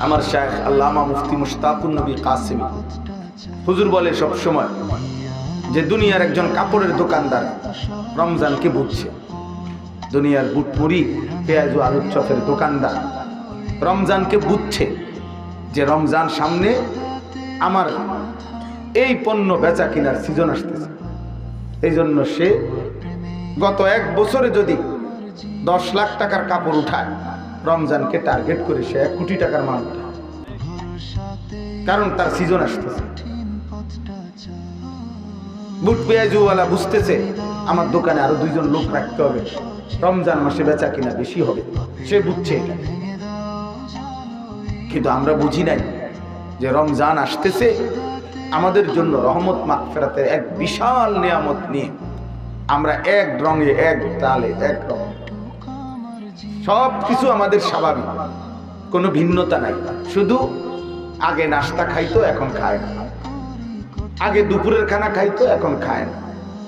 আমার শায়েখ আল্লামা মুফতি মুশতাকুন নবী কাসেমি হুজুর বলে সব সময় যে দুনিয়ার একজন কাপড়ের দোকানদার রমজানকে বুঝছে, দুনিয়ার বুটমুড়ি পেঁয়াজ ও আলুর চপের দোকানদার রমজানকে বুঝছে যে রমজান সামনে, আমার এই পণ্য বেচা কেনার সিজন আসতেছে। এই জন্য সে গত 1 বছরে যদি 10 লাখ টাকার কাপড় উঠায়, রমজানকে টার্গেট করে সে 1 কোটি টাকার মাল উঠায়, কারণ তার সিজন আসতেছে। বুট পেঁয়াজুওয়ালা বুঝতেছে আমার দোকানে আরো 2 জন লোক রাখতে হবে, রমজান মাসে বেচা কিনা বেশি হবে, সে বুঝছে এটা। কিন্তু আমরা বুঝি নাই যে রমজান আসতেছে আমাদের জন্য রহমত মাগফিরাতের এক বিশাল নিয়ামত নিয়ে। আমরা এক রঙে, এক তালে, এক রঙ, সব কিছু আমাদের স্বাভাবিক, কোনো ভিন্নতা নাই। শুধু আগে নাস্তা খাইতো, এখন খায় না। আগে দুপুরের খানা খাইতো, এখন খায় না।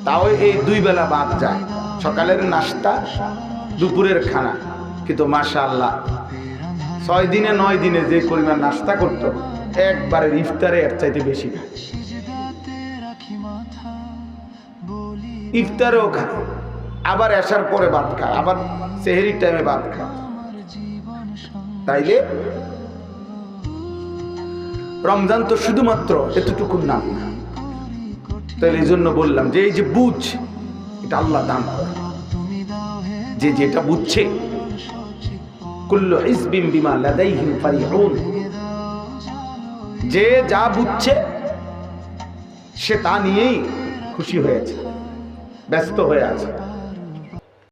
তাও এই 2 বেলা বাদ যায়, সকালের নাস্তা, দুপুরের খানা। কিন্তু মাশাআল্লাহ 6 দিনে 9 দিনে যে পরিমাণ নাস্তা করতো, একবারের ইফতারে এর চাইতে বেশি খায়। ইফতারেও খায়, আবার এশার পরে ভাত খায়, আবার সেহরির টাইমে ভাত খায়। তাইলে রমজান তো শুধুমাত্র এতটুকুর নাম না। তাইলে এই জন্য বললাম যে এই যে বুঝ, এটা আল্লাহ দান করে। যে যেটা বুঝছে, কুল্লু হিজবিন বিমা লাদাইহিম ফারিহুন, যে যা বুঝছে সে তা নিয়েই খুশি হয়েছে, ব্যস্ত হয়ে আছে।